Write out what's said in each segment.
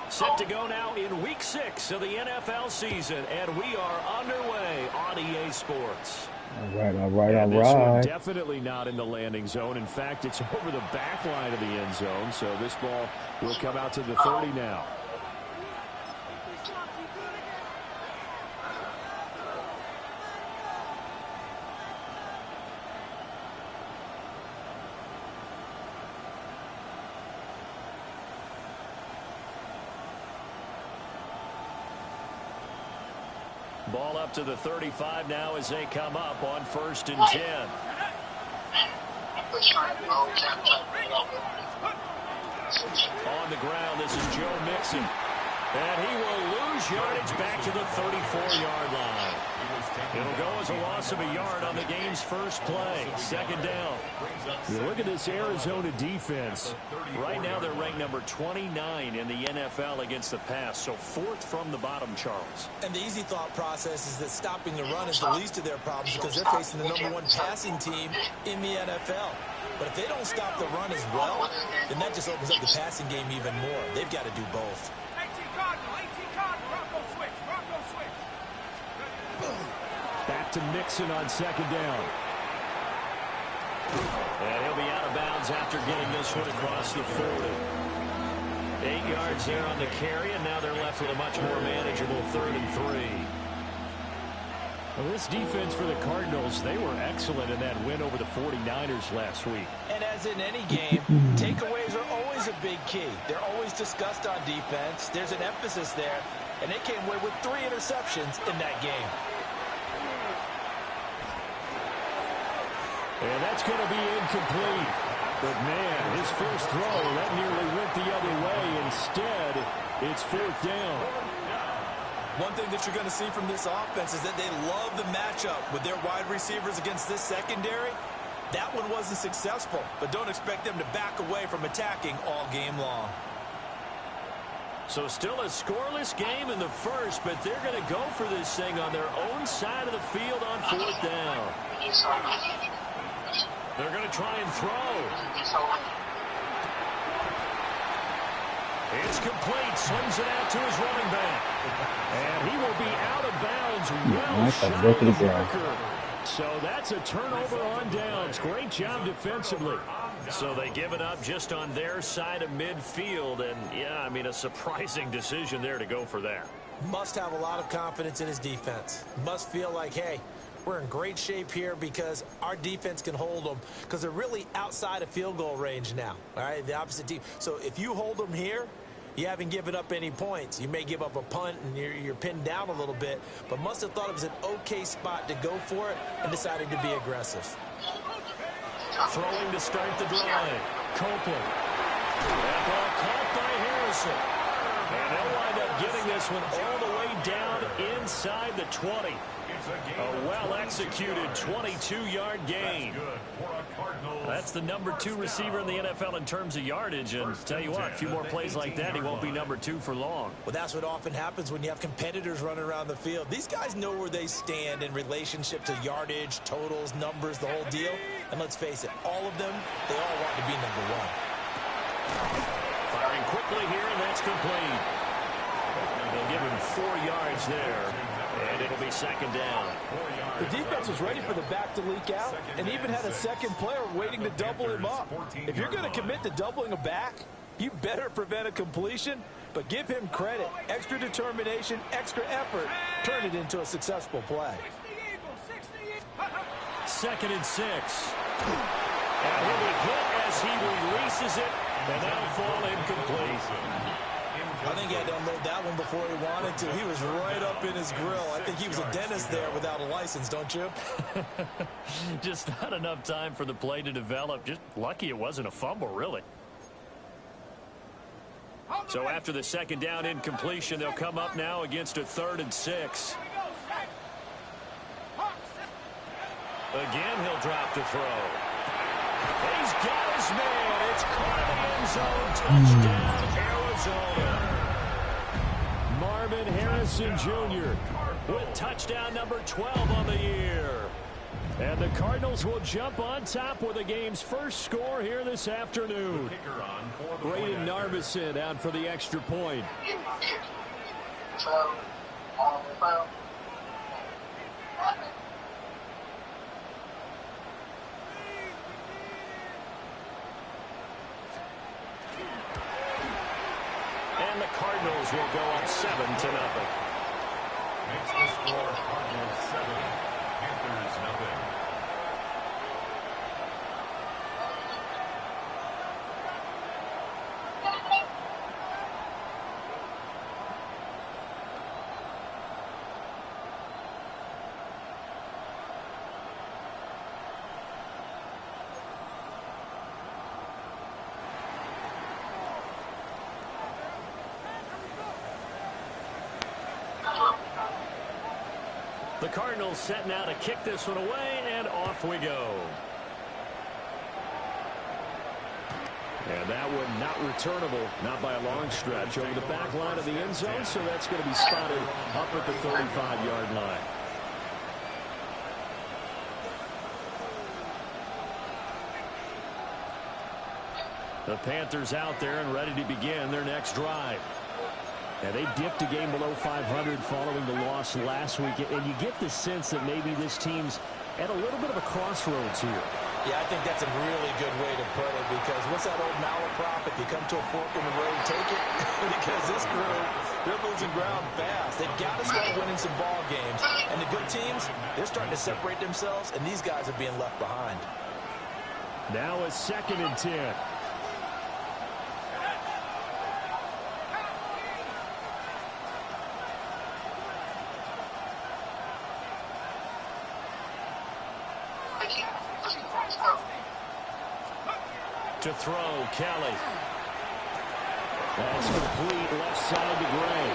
Set to go now in Week 6 of the NFL season, and we are underway on EA Sports. All right, all right, all this one right. definitely not in the landing zone. In fact, it's over the back line of the end zone, so this ball will come out to the 30 now. Ball up to the 35 now as they come up on 1st and 10. On the ground, this is Joe Mixon. And he will lose yardage back to the 34-yard line. It'll go as a loss of a yard on the game's first play. 2nd down. You look at this Arizona defense. Right now they're ranked number 29 in the NFL against the pass. So 4th from the bottom, Charles. And the easy thought process is that stopping the run is the least of their problems because they're facing the #1 passing team in the NFL. But if they don't stop the run as well, then that just opens up the passing game even more. They've got to do both. Back to Mixon on 2nd down. And he'll be out of bounds after getting this one across the 40. 8 yards there on the carry, and now they're left with a much more manageable 3rd and 3. Well, this defense for the Cardinals, they were excellent in that win over the 49ers last week. And as in any game, takeaways are always a big key. They're always discussed on defense. There's an emphasis there, and they came away with 3 interceptions in that game. And that's going to be incomplete. But, man, his first throw, that nearly went the other way. Instead, it's 4th down. One thing that you're going to see from this offense is that they love the matchup with their wide receivers against this secondary. That one wasn't successful, but don't expect them to back away from attacking all game long. So still a scoreless game in the first, but they're going to go for this thing on their own side of the field on 4th down. They're going to try and throw. It's complete. Swings it out to his running back. And he will be out of bounds well short of the marker. So that's a turnover on downs. Great job defensively. So they give it up just on their side of midfield. And, yeah, I mean, a surprising decision there to go for that. Must have a lot of confidence in his defense. Must feel like, hey, we're in great shape here because our defense can hold them because they're really outside of field goal range now. All right, the opposite team. So if you hold them here, you haven't given up any points. You may give up a punt and you're pinned down a little bit, but must have thought it was an okay spot to go for it and decided to be aggressive. Throwing to start the drive. Copeland. That ball caught by Harrison. And they'll wind up getting this one all the way down inside the 20. A well-executed 22-yard gain. That's the #2 receiver in the NFL in terms of yardage. And tell you what, a few more plays like that, he won't be #2 for long. Well, that's what often happens when you have competitors running around the field. These guys know where they stand in relationship to yardage, totals, numbers, the whole deal. And let's face it, all of them, they all want to be #1. Firing quickly here, and that's complete. They'll give him 4 yards there. And it'll be 2nd down. The defense was ready for the back to leak out and even had a second player waiting to double him up. If you're going to commit to doubling a back, you better prevent a completion, but give him credit. Extra determination, extra effort, turn it into a successful play. 2nd and 6. And he'll be hit as he releases it, and that'll fall incomplete. I think he had to unload that one before he wanted to. He was right up in his grill. I think he was a dentist there without a license, don't you? Just not enough time for the play to develop. Just lucky it wasn't a fumble, really. So after the 2nd down incompletion, they'll come up now against a 3rd and 6. Again, he'll drop the throw. He's got his man. It's caught in the end zone. Touchdown, Arizona. Marvin Harrison Jr. with touchdown #12 on the year. And the Cardinals will jump on top with the game's first score here this afternoon. Braden Narvison out for the extra point. And the Cardinals will go up 7-0. Makes the score Cardinals 7, Panthers nothing. The Cardinals set now to kick this one away, and off we go. And that one not returnable, not by a long stretch, over the back line of the end zone, so that's going to be spotted up at the 35-yard line. The Panthers out there and ready to begin their next drive. And they dipped a game below 500 following the loss last week. And you get the sense that maybe this team's at a little bit of a crossroads here. Yeah, I think that's a really good way to put it, because what's that old malaprop? If you come to a fork in the road, take it. Because this crew, they're losing ground fast. They've got to start winning some ball games. And the good teams, they're starting to separate themselves, and these guys are being left behind. Now a 2nd and 10. To throw, Kelly. That's complete left side to Gray.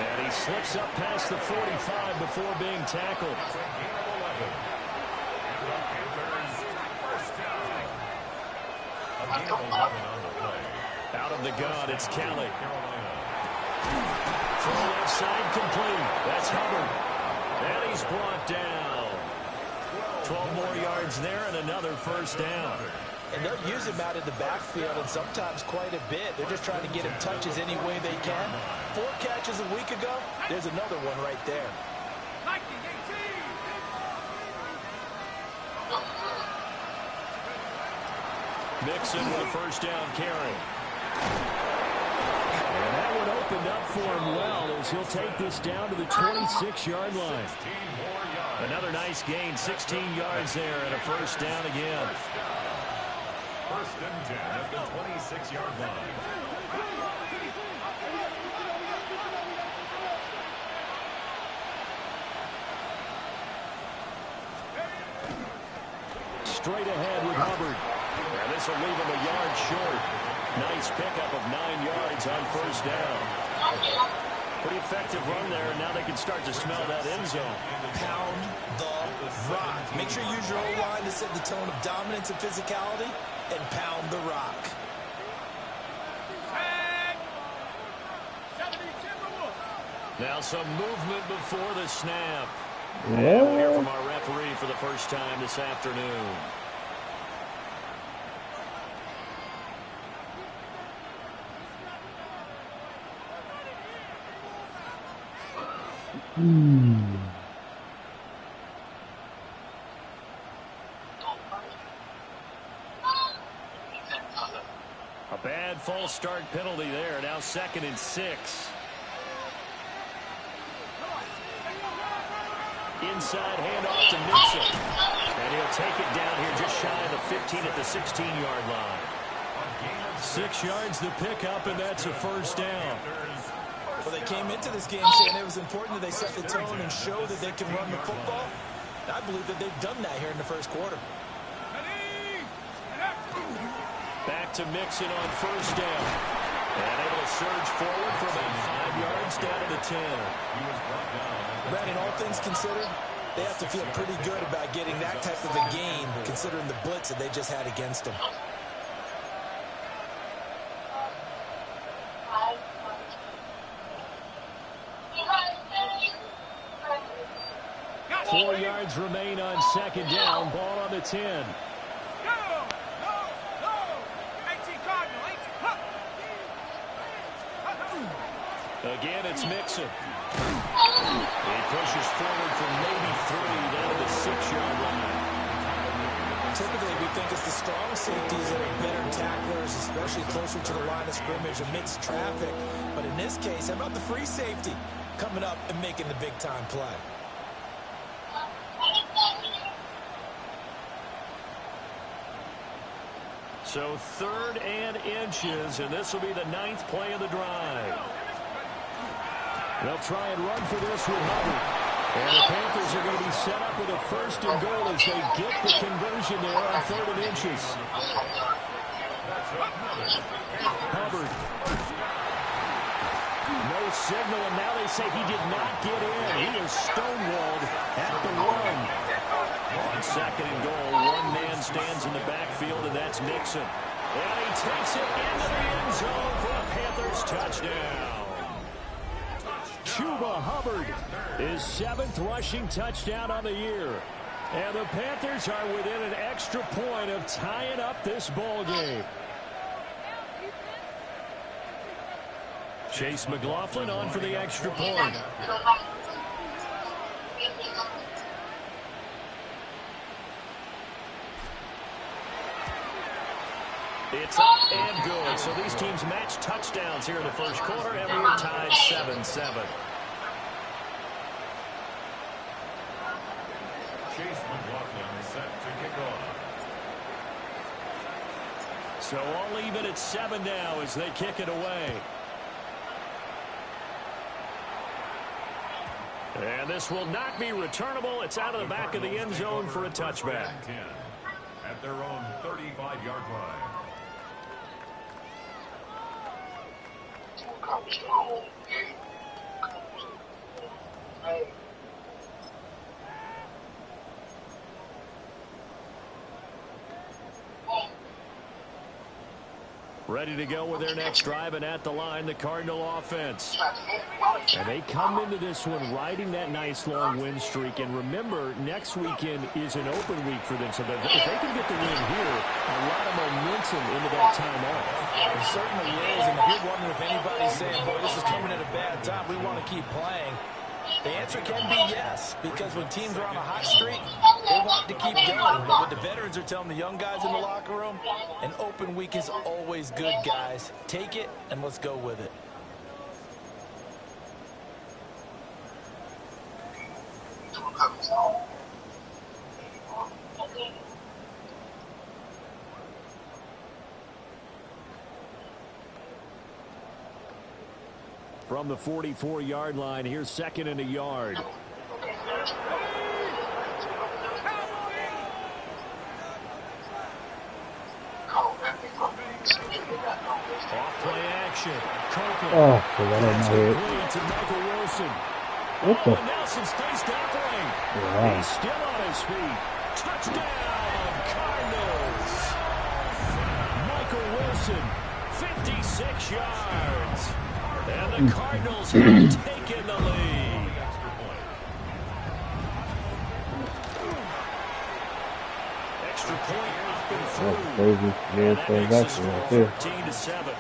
And he slips up past the 45 before being tackled. Out of the gun, it's Kelly. Throw left side complete. That's Hubbard. And he's brought down. 12 more yards there and another first down. And they'll use him out in the backfield, and sometimes quite a bit. They're just trying to get him touches any way they can. 4 catches a week ago. There's another one right there. Mixon with a first down carry. And that one opened up for him well as he'll take this down to the 26-yard line. Another nice gain, 16 yards there, and a first down again. First and 10 at the 26-yard line. Straight ahead with Hubbard. And this will leave him a yard short. Nice pickup of 9 yards on first down. Pretty effective run there, and now they can start to smell that end zone. Pound the rock. Make sure you use your O-line to set the tone of dominance and physicality, and pound the rock. Now some movement before the snap. And we'll hear from our referee for the first time this afternoon. A bad false start penalty there. Now 2nd and 6. Inside handoff to Mixon. And he'll take it down here just shy of the 15 at the 16-yard line. 6 yards the pickup, and that's a first down. Well, they came into this game saying it was important that they set the tone and show that they can run the football. And I believe that they've done that here in the first quarter. Back to Mixon on first down. And able to surge forward for about 5 yards down to the 10. Brandon, all things considered, they have to feel pretty good about getting that type of a game, considering the blitz that they just had against them. 4 yards remain on second down. Ball on the 10. Again, it's Mixon. He pushes forward for maybe 3 down to the 6-yard line. Typically, we think it's the strong safeties that are better tacklers, especially closer to the line of scrimmage amidst traffic. But in this case, how about the free safety coming up and making the big-time play? So 3rd and inches, and this will be the 9th play of the drive. They'll try and run for this with Hubbard. And the Panthers are going to be set up with a 1st and goal as they get the conversion there on 3rd and inches. Hubbard. No signal, and now they say he did not get in. He is stonewalled at the 1. On 2nd and goal, one man stands in the backfield, and that's Mixon. And he takes it into the end zone for a Panthers touchdown. Chuba Hubbard, his 7th rushing touchdown on the year. And the Panthers are within an extra point of tying up this ball game. Chase McLaughlin on for the extra point. It's up and good. So these teams match touchdowns here in the 1st quarter, and we're tied 7-7. Chase McLaughlin is set to kick off. So all even at 7 now as they kick it away. And this will not be returnable. It's out of the back of the end zone for a touchback. At their own 35-yard line. Ready to go with their next drive, and at the line, the Cardinal offense. And they come into this one riding that nice long win streak. And remember, next weekend is an open week for them. So if they can get the win here, a lot of momentum into that time off. It certainly is. And if you're wondering if anybody's saying, boy, this is coming at a bad time, we want to keep playing, the answer can be yes, because when teams are on a hot streak, they want to keep going. But what the veterans are telling the young guys in the locker room, an open week is always good, guys. Take it, and let's go with it. From the 44-yard line, here's 2nd and a yard. Off-play action. Copeland. Oh, so that That's didn't hit. complete to Michael Wilson. What the? Nelson stays tackling. Wow. He's still on his feet. Touchdown, Cardinals. Michael Wilson, 56 yards. And the Cardinals have taken the lead. Extra point up and through. That's crazy. Yeah, That so makes that's the right score there. 14-7.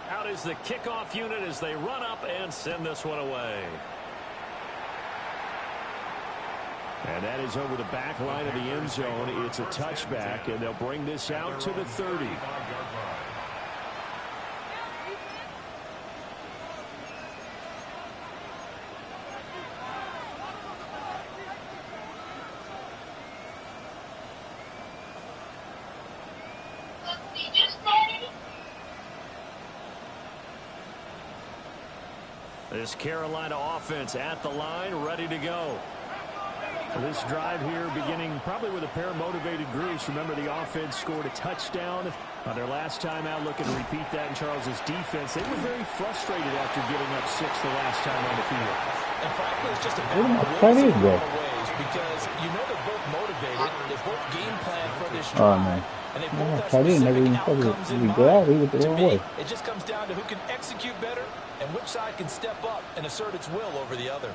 Out is the kickoff unit as they run up and send this one away. And that is over the back line of the end zone. It's a touchback, and they'll bring this out to the 30. This Carolina offense at the line, ready to go. This drive here beginning probably with a pair of motivated groups. Remember, the offense scored a touchdown on their last time out. Looking to repeat that in Charles's defense. They were very frustrated after giving up 6 the last time on the field. And frankly, it's just a matter of ways because you know they're both motivated. They both game plan for this drive. And they both have specific outcomes in mind. To me, it just comes down to who can execute better and which side can step up and assert its will over the other.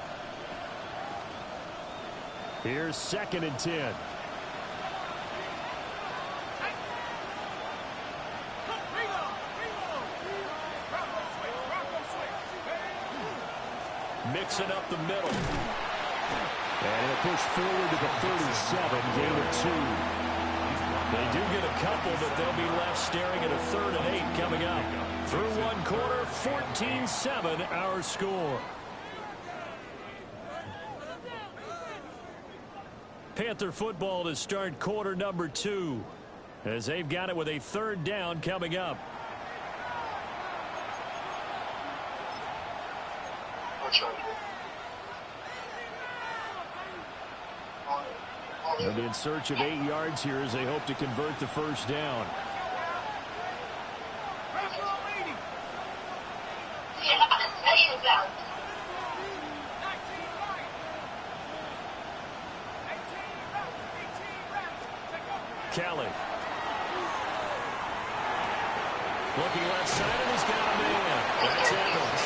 Here's 2nd and 10. Mixing up the middle. And it'll push forward to the 37, gain of 2. They do get a couple, but they'll be left staring at a 3rd and 8 coming up. Through one quarter, 14-7 our score. Panther football to start quarter number 2 as they've got it with a 3rd down coming up. They'll be in search of 8 yards here as they hope to convert the 1st down. Kelly. Looking left side, and he's got a man. That's Evans.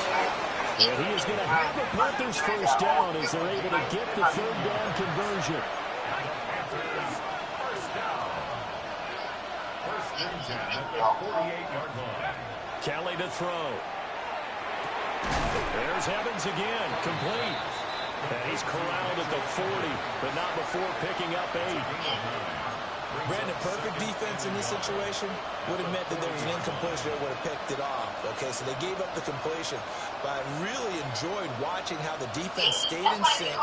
And he is going to have the Panthers 1st down as they're able to get the 3rd down conversion. Kelly to throw. There's Evans again, complete. And he's corralled at the 40, but not before picking up 8. Brandon, perfect defense in this situation would have meant that there was an incompletion that would have picked it off. Okay, so they gave up the completion. But I really enjoyed watching how the defense stayed in sync,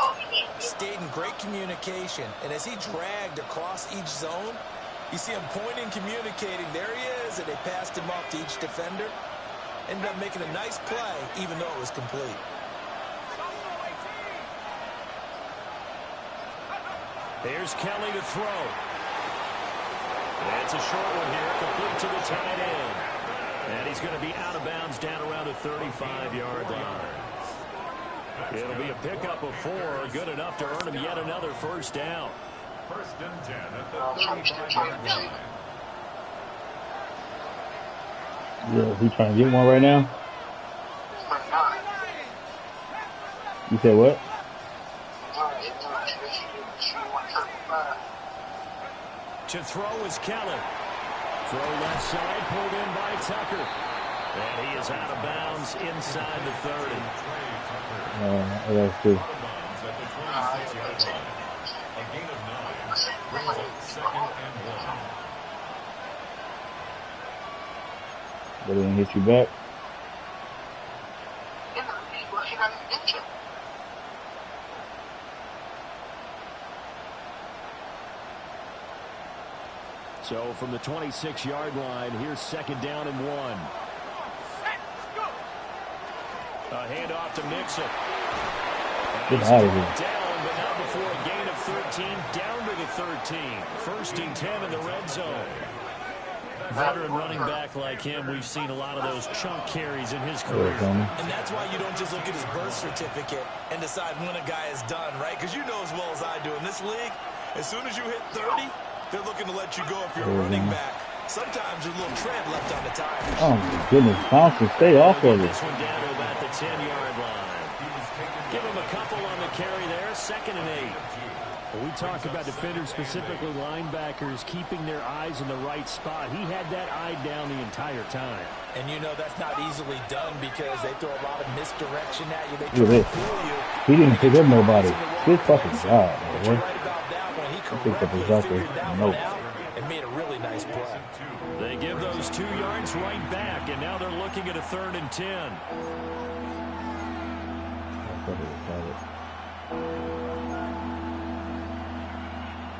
stayed in great communication. And as he dragged across each zone, you see him pointing, communicating. There he is, and they passed him off to each defender. Ended up making a nice play, even though it was complete. There's Kelly to throw. It's a short one here, complete to the tight end. And he's going to be out of bounds down around the 35-yard line. It'll be a pickup of 4, good enough to earn him yet another 1st down. 1st and 10 at the 35-yard line. Yeah, he trying to get one right now? You said what? To throw is Kelly. Throw left side, pulled in by Tucker. And he is out of bounds inside the 30. That's good. A gain of 9 brings up 2nd and 1. But he didn't hit you back. So from the 26-yard line, here's 2nd down and 1. A handoff to Mixon. Get out of here. Down, but not before a gain of 13, down to the 13. 1st and 10 in the red zone. Veteran running back like him, we've seen a lot of those chunk carries in his career. And that's why you don't just look at his birth certificate and decide when a guy is done, right? Because you know as well as I do, in this league, as soon as you hit 30, they're looking to let you go if you're a running back. Sometimes there's a little tread left on the tires. Oh, my goodness. Thompson, stay off of it. This one down to about the 10-yard line. Give him a couple on the carry there. 2nd and 8. Well, we talk about defenders, specifically linebackers, keeping their eyes in the right spot. He had that eye down the entire time. And you know that's not easily done because they throw a lot of misdirection at you. They try Look at to this. fool you. He didn't pick up nobody. Good fucking job, But you're man. right about that one. He picked up correctly his upper. figured that Nope. one out and made a really nice play. They give those 2 yards right back, and now they're looking at a 3rd and 10.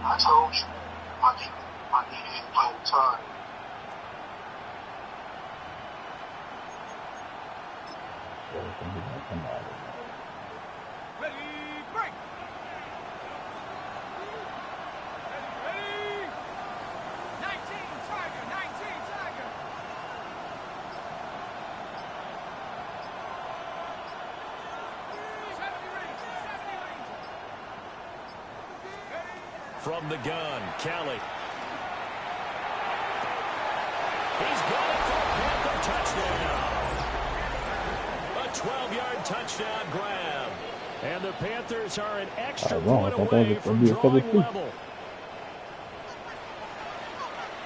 I told you, my nigga ain't playing time. Ready, break. From the gun, Kelly. He's got it for a Panther touchdown. A 12-yard touchdown grab. And the Panthers are an extra point away from drawing level.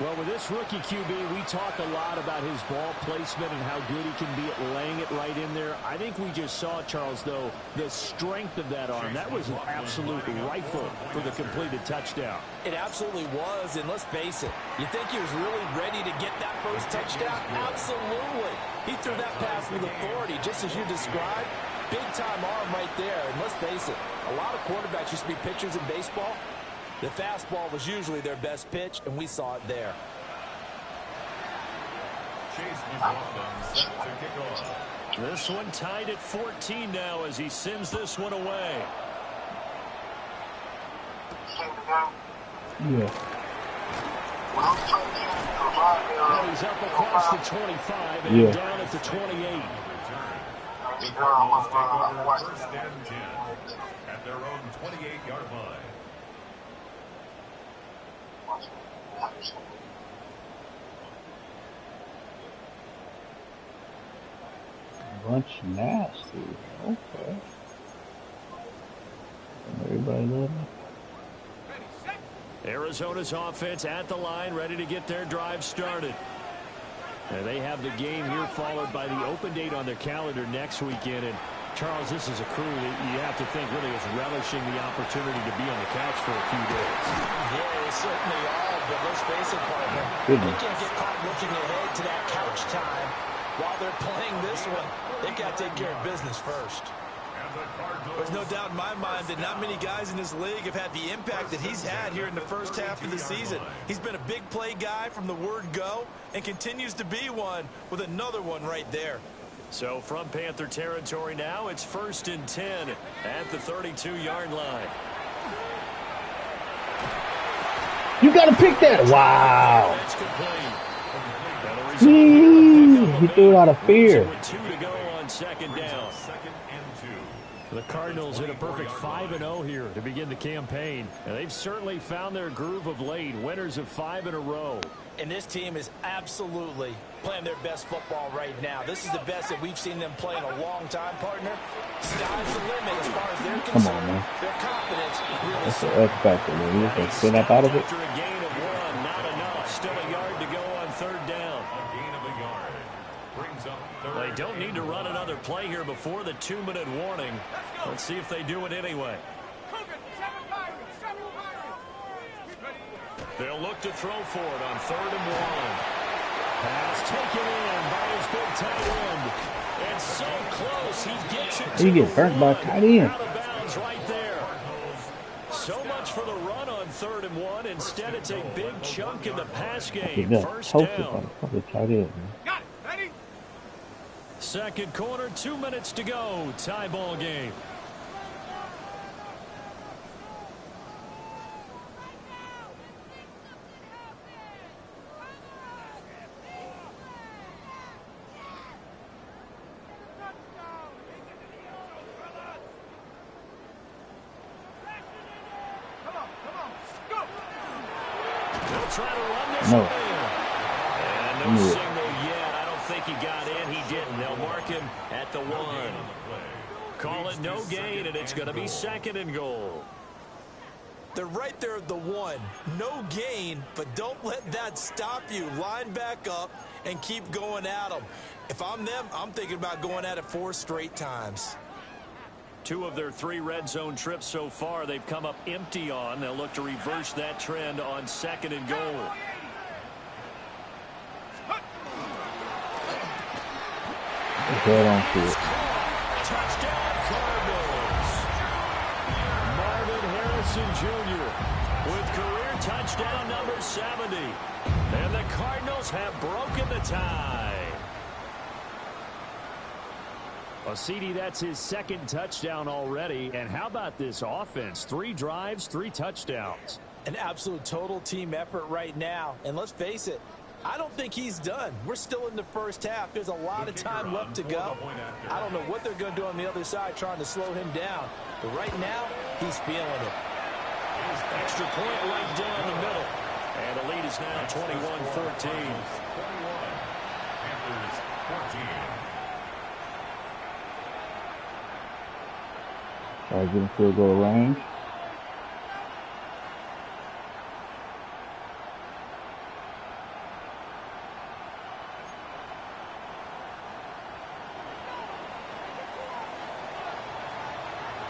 Well, with this rookie QB, we talk a lot about his ball placement and how good he can be at laying it right in there. I think we just saw, Charles, though, the strength of that arm. That was an absolute rifle for the completed touchdown. It absolutely was, and let's face it, you think he was really ready to get that first touchdown? Absolutely. He threw that pass with authority, just as you described. Big-time arm right there, and let's face it, a lot of quarterbacks used to be pitchers in baseball. The fastball was usually their best pitch, and we saw it there. This one tied at 14 now as he sends this one away. Yeah. Well, he's up across the 25 and down at the 28. First and 10 at their own 28-yard line. Bunch nasty. Okay. Everybody love me. Arizona's offense at the line, ready to get their drive started. And they have the game here followed by the open date on their calendar next weekend. And Charles, this is a crew that you have to think really is relishing the opportunity to be on the couch for a few days. Yeah, they certainly are, but let's face it, partner. They can't get caught looking ahead to that couch time while they're playing this one. They've got to take care of business first. There's no doubt in my mind that not many guys in this league have had the impact that he's had here in the first half of the season. He's been a big play guy from the word go and continues to be one with another one right there. So from Panther territory now, it's 1st and 10 at the 32-yard line. You got to pick that. Wow. He threw it out of fear. 2 to go on 2nd down. The Cardinals in a perfect 5-0 here to begin the campaign. And they've certainly found their groove of late. Winners of 5 in a row. And this team is absolutely playing their best football right now. This is the best that we've seen them play in a long time, partner. Sky's the limit as far as they're concerned. Come on, man. Their confidence really That's the X factor, man. You can spin up out of it. After a gain of 1, not enough. Still a yard to go on 3rd down. A gain of a yard. Brings up 3rd. They don't need to run another play here before the 2-minute warning. Let's see if they do it anyway. They'll look to throw for it on 3rd and 1. Pass taken in by his big tight end. And so close, he gets it to He gets burnt by tight end. out of bounds right there. So much for the run on 3rd and 1. Instead, it's a big chunk in the pass game. First down. Tight end, man. 2nd quarter, 2 minutes to go. Tie ball game. Try to run this No. and no signal yet. I don't think he got in. He didn't. They'll mark him at the 1. Call it no gain, and it's going to be 2nd and goal. They're right there at the 1. No gain, but don't let that stop you. Line back up and keep going at them. If I'm them, I'm thinking about going at it 4 straight times. 2 of their 3 red zone trips so far they've come up empty on. They'll look to reverse that trend on 2nd and goal. Head on to it. Touchdown Cardinals. Marvin Harrison Jr. with career touchdown number 70. And the Cardinals have broken the tie. Well, CD, that's his 2nd touchdown already. And how about this offense? 3 drives, 3 touchdowns. An absolute total team effort right now. And let's face it, I don't think he's done. We're still in the first half. There's a lot of time left to go. I don't know what they're going to do on the other side trying to slow him down. But right now, he's feeling it. Extra point right down the middle. And the lead is now 21-14. 21. Panthers 14. All right, getting field goal range.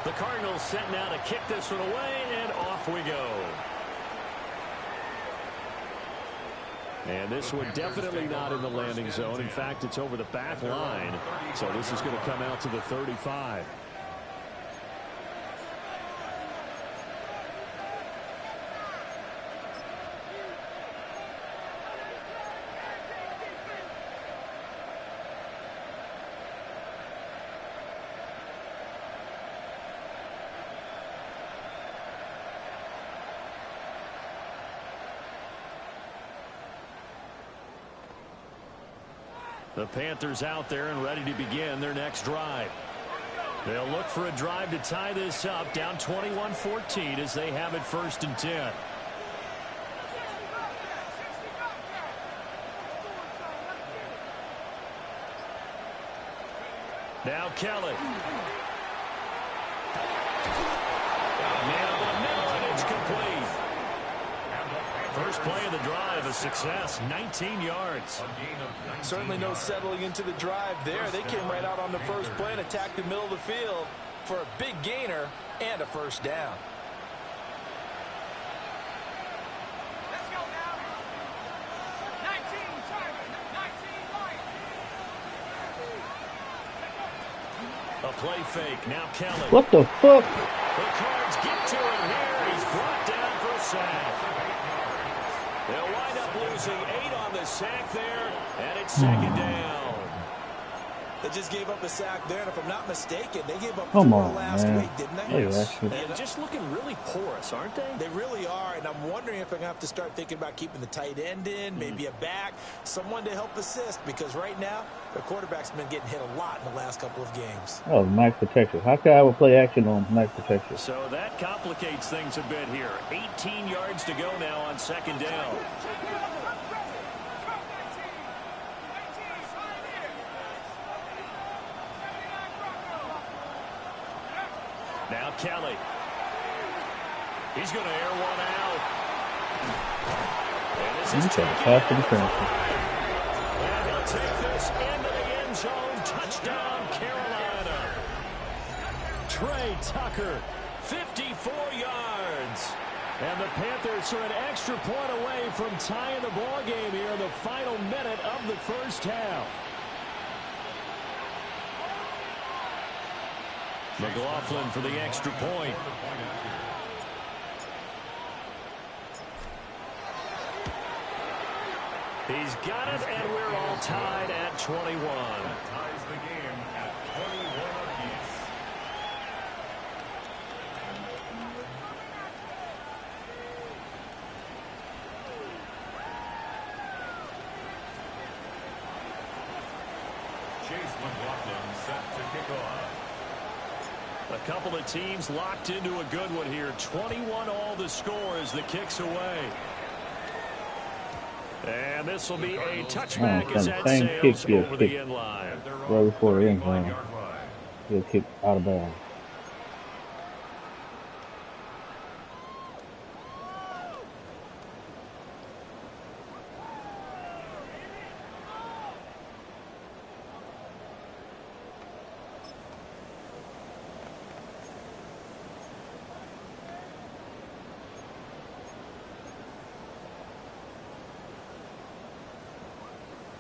The Cardinals set now to kick this one away, and off we go. And this one definitely not in the landing zone. In fact, it's over the back line. So this is going to come out to the 35. The Panthers out there and ready to begin their next drive. They'll look for a drive to tie this up, down 21-14 as they have it 1st and 10. Now Kelly. Now the middle, and it's complete. First play of the drive, a success, 19 yards. Certainly no settling into the drive there. They came right out on the first play and attacked the middle of the field for a big gainer and a first down. Let's go now. 19, Simon. 19, A play fake, now Kelly. What the fuck? The Cards get to him here. He's brought down for a sack. They'll wind up losing 8 on the sack there, and it's 2nd down. They just gave up a sack there, and if I'm not mistaken, they gave up 4 last man. week, didn't they? Oh, yeah, Yes. actually. And just looking really porous, aren't they? They really are, and I'm wondering if I'm going to have to start thinking about keeping the tight end in, maybe a back, someone to help assist, because right now, the quarterback's been getting hit a lot in the last couple of games. Oh, Max Protection. How can I ever play action on Max Protection? So that complicates things a bit here. 18 yards to go now on 2nd down. Now Kelly. He's going to air one out. And this is Okay, pass to the transfer. And he'll take this into the end zone. Touchdown, Carolina. Trey Tucker, 54 yards. And the Panthers are an extra point away from tying the ball game here in the final minute of the first half. McLaughlin for the extra point. He's got it, and we're all tied at 21. Ties the game at 21 apiece. Chase McLaughlin set to kick off. A couple of teams locked into a good one here. 21 all the score as the kick's away. And this will be a touchback as that sails over the end line. Right before the end zone. He'll kick out of bounds.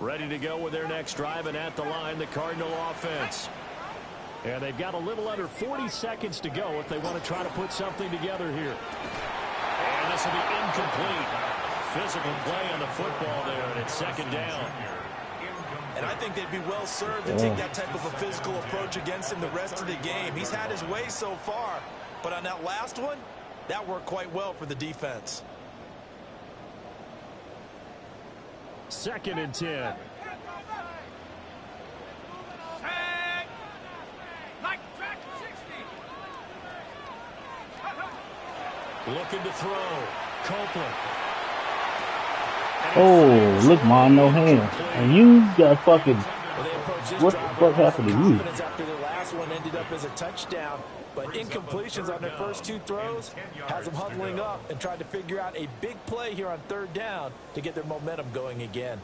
Ready to go with their next drive, and at the line, the Cardinal offense. And they've got a little under 40 seconds to go if they want to try to put something together here. And this will be incomplete. Physical play on the football there, and it's 2nd down. And I think they'd be well served to take that type of a physical approach against him the rest of the game. He's had his way so far, but on that last one, that worked quite well for the defense. 2nd and 10. Looking to throw. Copeland. Oh, look, man, no hands. And you got fucking. What the fuck happened to you? After the last one ended up as a touchdown, but incompletions on their first 2 throws has them huddling up and trying to figure out a big play here on 3rd down to get their momentum going again.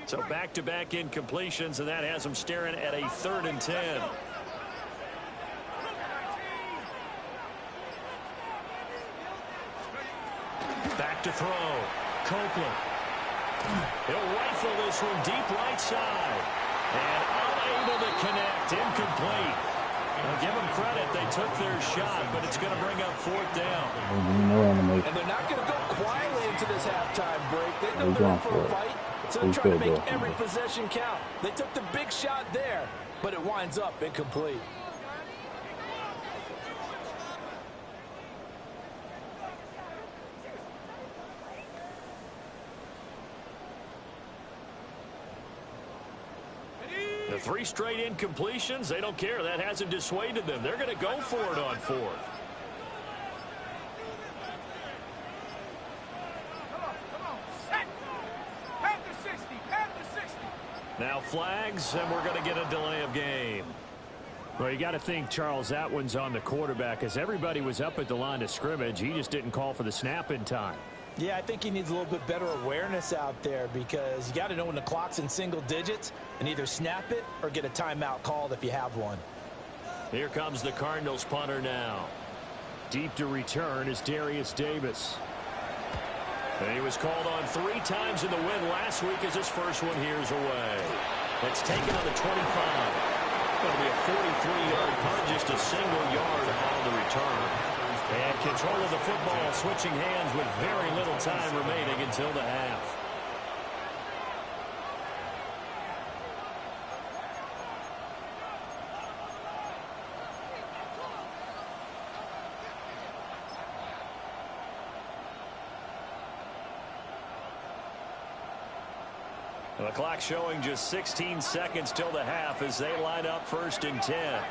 So back-to-back incompletions, and that has them staring at a 3rd and 10. Back to throw. Copeland. He'll rifle this one deep right side. And unable to connect. Incomplete. Now give them credit. They took their shot, but it's going to bring up 4th down. And they're not going to go quietly into this halftime break. They know they're in for a fight. So they're trying to make every possession count. They took the big shot there, but it winds up incomplete. The 3 straight incompletions, they don't care. That hasn't dissuaded them. They're going to go for it on 4th. Now flags, and we're going to get a delay of game. Well, you got to think, Charles, that one's on the quarterback, as everybody was up at the line of scrimmage. He just didn't call for the snap in time. Yeah, I think he needs a little bit better awareness out there, because you got to know when the clock's in single digits and either snap it or get a timeout called if you have one. Here comes the Cardinals punter now. Deep to return is Darius Davis. And he was called on 3 times in the win last week as his first one here's away. It's taken on the 25. It'll be a 43-yard punt, just a single yard on the return. And control of the football switching hands with very little time remaining until the half. The clock showing just 16 seconds till the half as they line up 1st and 10.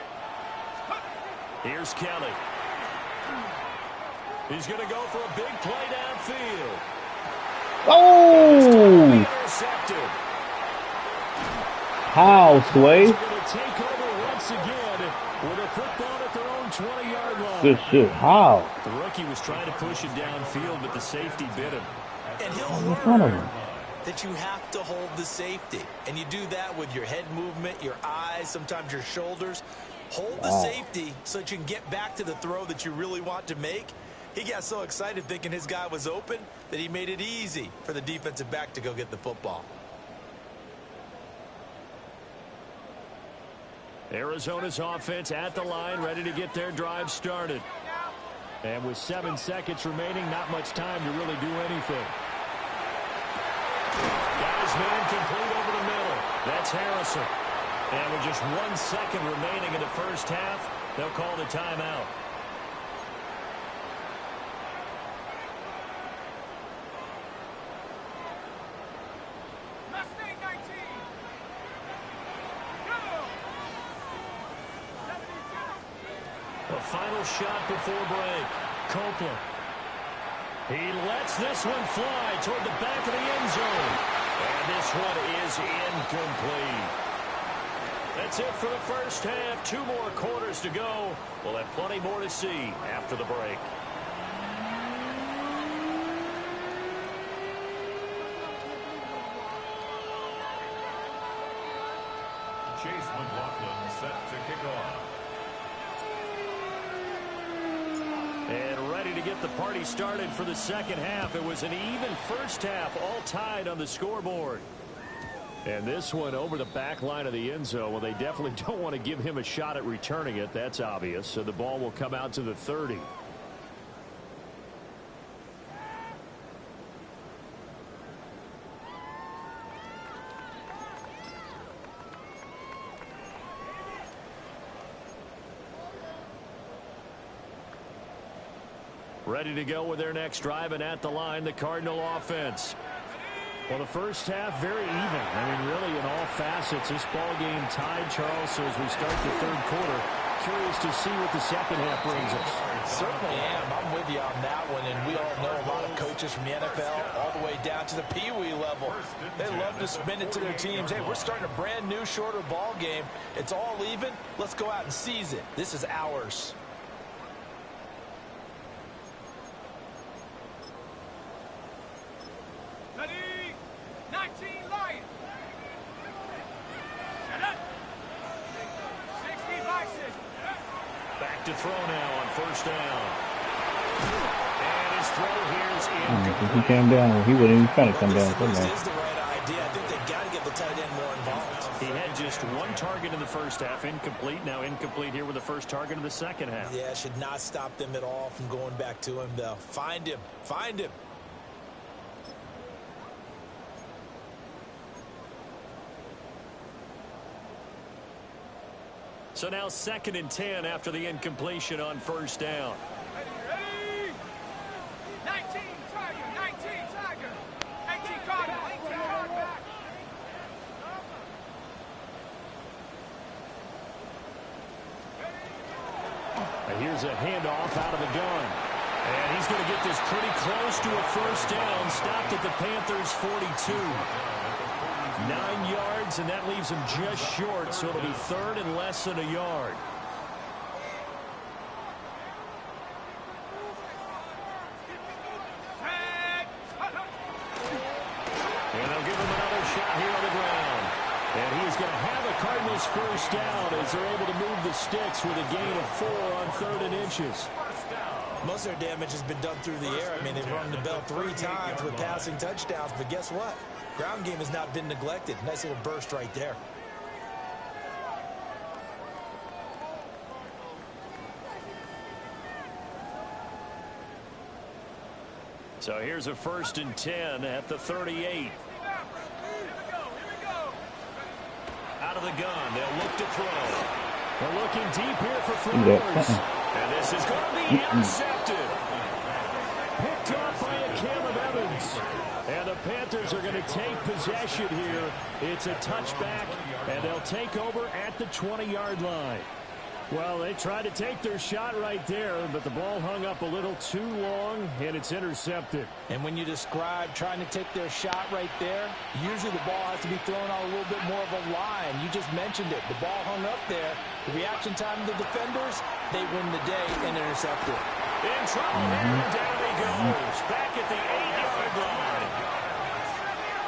Here's Kelly. He's going to go for a big play downfield. Oh! Intercepted. How, Sway? They're going to take over once again with a football at their own 20-yard line. Good shit. How? The rookie was trying to push it downfield, but the safety bit him. And he'll In front of learn him. that you have to hold the safety. And you do that with your head movement, your eyes, sometimes your shoulders. Hold the safety so that you can get back to the throw that you really want to make. He got so excited thinking his guy was open that he made it easy for the defensive back to go get the football. Arizona's offense at the line, ready to get their drive started. And with 7 seconds remaining, not much time to really do anything. Got his man complete over the middle. That's Harrison. And with just 1 second remaining in the first half, they'll call the timeout. Mustang 19. Go. 72. The final shot before break. Copeland. He lets this one fly toward the back of the end zone. And this one is incomplete. That's it for the first half. 2 more quarters to go. We'll have plenty more to see after the break. Chase McLaughlin set to kick off. And ready to get the party started for the second half. It was an even first half, all tied on the scoreboard. And this one over the back line of the end zone. Well, they definitely don't want to give him a shot at returning it. That's obvious. So the ball will come out to the 30. Ready to go with their next drive, and at the line, the Cardinal offense. Well, the first half, very even. I mean, really, in all facets, this ball game tied, Charles. So as we start the third quarter, curious to see what the second half brings us. Certainly am. I'm with you on that one. And we all know a lot of coaches from the NFL all the way down to the Pee-wee level. They love to spin it to their teams. Hey, we're starting a brand new, shorter ball game. It's all even. Let's go out and seize it. This is ours. Ready? 19 Lions. Set up. 60 Bison. Back to throw now on first down. And his throw here is If he came down, he wouldn't even try to come down. This is the right idea. I think they've got to get the tight end more involved. He had just one target in the first half, incomplete. Now incomplete here with the first target in the second half. Yeah, should not stop them at all from going back to him, though. Find him. Find him. So now 2nd and 10 after the incompletion on first down. Ready? 19 Tiger. 19 Tiger. 18 Cardinal. 18 Cardinal. Here's a handoff out of the gun. And he's going to get this pretty close to a first down. Stopped at the Panthers' 42. 9 yards, and that leaves him just short, so it'll be 3rd and less than a yard. And they'll give him another shot here on the ground. And he's going to have a Cardinals first down as they're able to move the sticks with a gain of 4 on 3rd and inches. Most of their damage has been done through the air. I mean, they've rung the bell 3 times with passing touchdowns, but guess what? Ground game has not been neglected. Nice little burst right there. So here's a 1st and 10 at the 38. Out of the gun, they'll look to throw. They're looking deep here for throwers. And this is going to be intercepted. Picked off by a Caleb Evans. And the Panthers are going to take possession here. It's a touchback, and they'll take over at the 20-yard line. Well, they tried to take their shot right there, but the ball hung up a little too long, and it's intercepted. And when you describe trying to take their shot right there, usually the ball has to be thrown on a little bit more of a line. You just mentioned it. The ball hung up there. The reaction time of the defenders, they win the day and intercept it. In trouble here, down he goes. Back at the 8-yard line.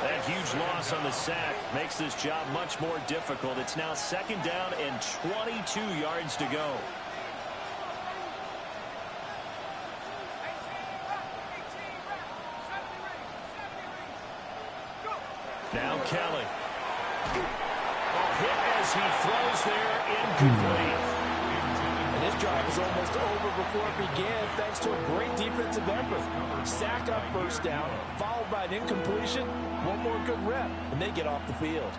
That huge loss on the sack makes this job much more difficult. It's now 2nd down and 22 yards to go. Now Kelly. Hit as he throws there, incomplete. And this drive is almost over before it began thanks to a great defensive effort. Sack on first down, followed by an incompletion. One more good rep, and they get off the field.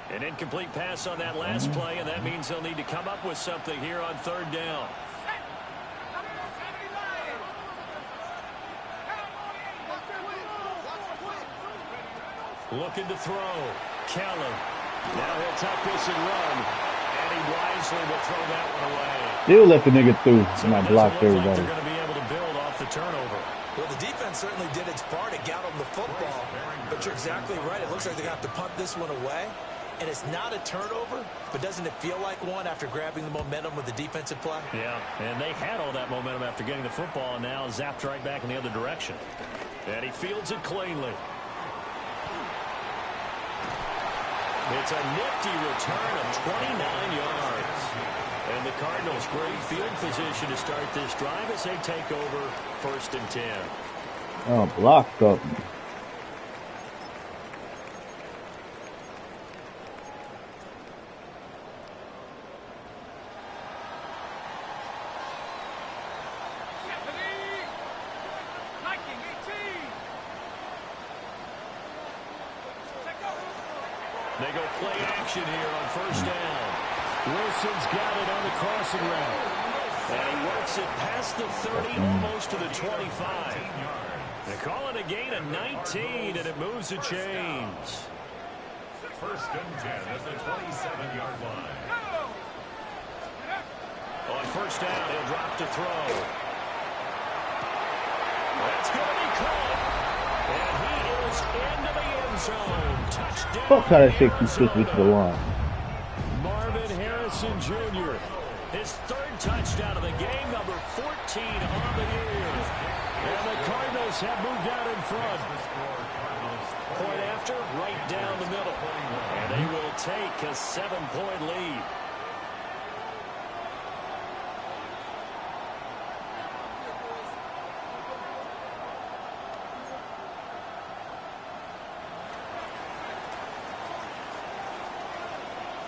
An incomplete pass on that last play, and that means they'll need to come up with something here on 3rd down. Looking to throw. Kelly. Now he'll tuck this and run. And he wisely will throw that one away. Still let the nigga through. Not block Like everybody. they're going to be able to build off the turnover. Well, the defense certainly did its part. It got them the football. But you're exactly right. It looks like they're going to have to punt this one away. And it's not a turnover, but doesn't it feel like one after grabbing the momentum with the defensive play? Yeah, and they had all that momentum after getting the football, and now zapped right back in the other direction. And he fields it cleanly. It's a nifty return of 29 yards. And the Cardinals, great field position to start this drive as they take over 1st and 10. Oh, blocked up. They go play action here on first down. Wilson's got it on the crossing route. And he works it past the 30, almost to the 25. They call it a gain of 19, and it moves the chains. First and 10 at the 27-yard line. On first down, he'll drop to throw. That's going to be caught. And he is into the end zone. Touchdown. Fuck how that shit keeps pushing me to the line. Marvin Harrison Jr. His third touchdown of the game, number 14 on the year. And the Cardinals have moved out in front. Point after, right down the middle. And they will take a 7-point lead.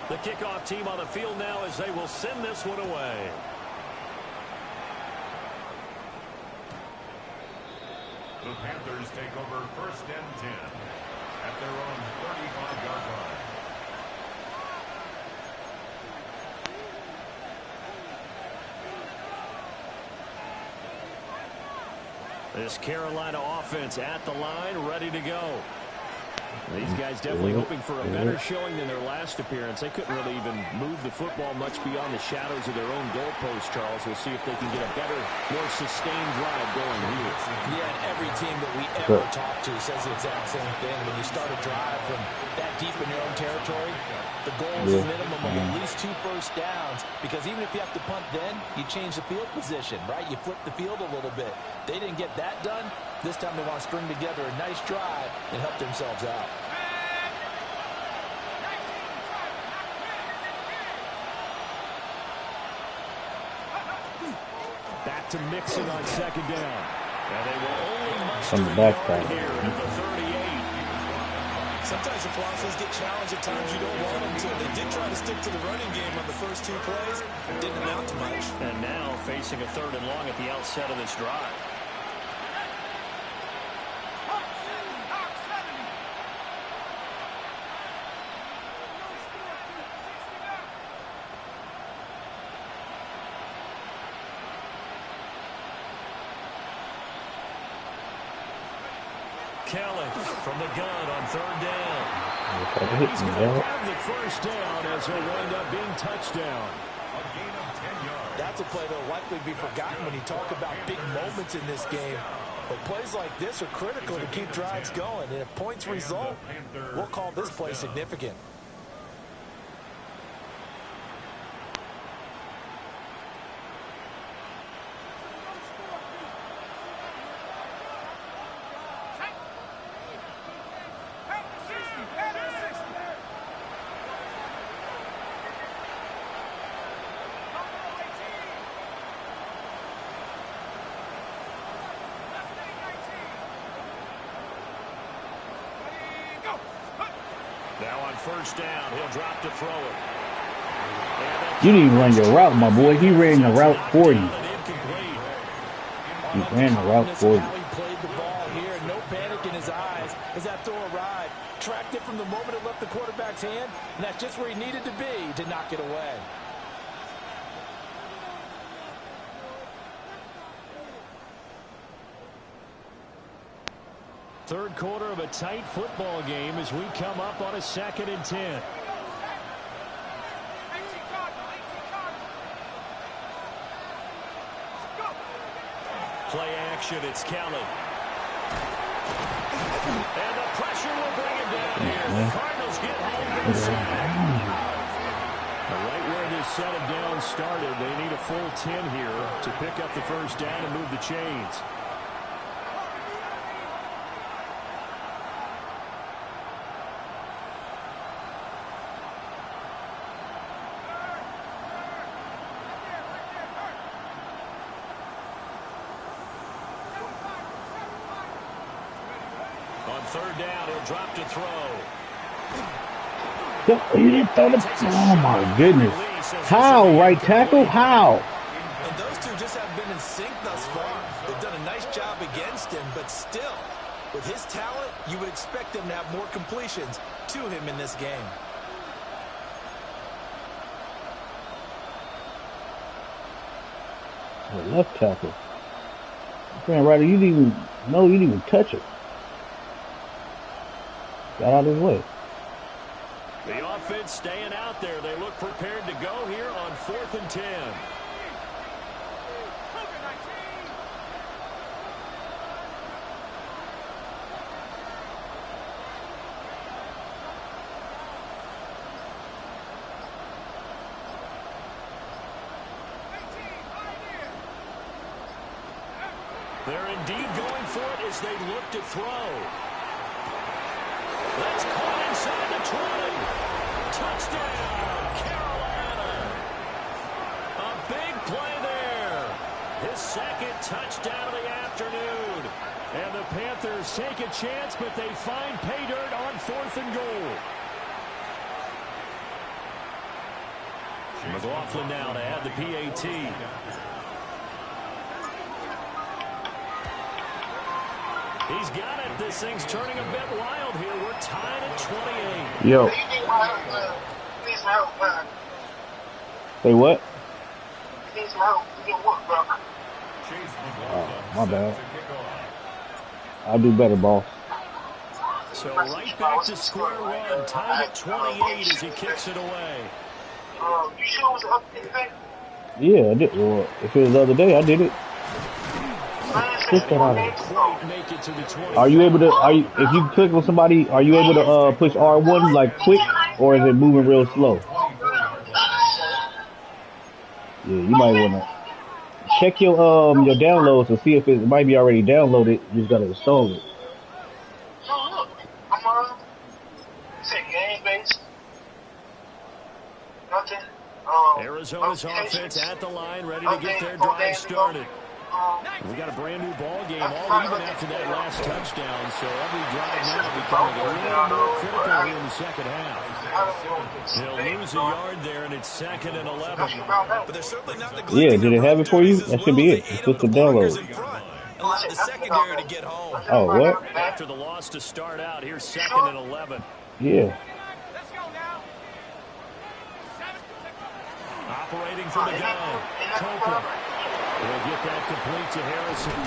The kickoff team on the field now as they will send this one away. The Panthers take over first and 10 at their own 35-yard line. This Carolina offense at the line, ready to go. These guys definitely hoping for a better showing than their last appearance. They couldn't really even move the football much beyond the shadows of their own goalpost, Charles. We'll see if they can get a better, more sustained drive going here. Yeah, and every team that we ever talk to says the exact same thing. When you start a drive from that deep in your own territory, the goal is a minimum of at least 2 first downs, because even if you have to punt then, you change the field position, right? You flip the field a little bit. They didn't get that done. This time they want to string together a nice drive and help themselves out. Back to Mixon on second down. And they will only muster On the a back yard side. here at the 38. Sometimes your process get challenged at times you don't want them to. They did try to stick to the running game on the first 2 plays. Didn't amount to much. And now facing a 3rd and long at the outset of this drive. Kelly from the gun on 3rd down. He's going to have the first down as he'll wind up being touchdown. A gain of 10 yards. That's a play that will likely be forgotten when you talk about big moments in this game. But plays like this are critical to keep drives going. And if points result, we'll call this play significant. Now on first down, he'll drop to throw it. You didn't even run your route, my boy. He ran the route for you. He ran the route for you. He played the ball here, no panic in his eyes as that throw arrived. Tracked it from the moment it left the quarterback's hand, and that's just where he needed to be to knock it away. Third quarter of a tight football game as we come up on a 2nd and 10. Play action, it's Kelly. And the pressure will bring him down here. The Cardinals get home for the sack. Right where this set of downs started, they need a full 10 here to pick up the first down and move the chains. On 3rd down, he'll drop to throw. You didn't throw the... Oh, my goodness. How, right tackle? How? And those two just have been in sync thus far. They've done a nice job against him, but still, with his talent, you would expect him to have more completions to him in this game. The left tackle. Grant Ryder, you didn't even touch it. Got out of his way. The offense staying out there. They look prepared to go here on 4th and 10. They're indeed going for it as they look to throw. That's caught inside the 20. Touchdown, Carolina. A big play there. His second touchdown of the afternoon. And the Panthers take a chance, but they find pay dirt on 4th and goal. McLaughlin now to add the PAT. He's got it. This thing's turning a bit wild here. We're tied at 28. Yo. Say what? Oh, my bad. I'll do better, boss. So right back to square one. Tied at 28 as he kicks it away. You sure it was up today? Yeah, I did. Well, if it was the other day, I did it. Push that out of it. Are you able to? If you click on somebody, are you able to push R1 like quick, or is it moving real slow? Yeah, you might wanna check your downloads to see if it might be already downloaded. You just gotta install it. No, look, I'm say game based. Nothing. Arizona's offense at the line, ready to get their drive started. We got a brand new ball game, all even after that last touchdown. So every drive now becoming a little more critical here in the second half. They'll lose a yard there, and it's 2nd and 11. But they're certainly not yeah, did it have it for you? That should be it. It's just the download. Allow the secondary to get home. Oh, what? After the loss to start out, here's 2nd and 11. Yeah. Operating from the gun, Copeland. We'll get that complete to Harrison.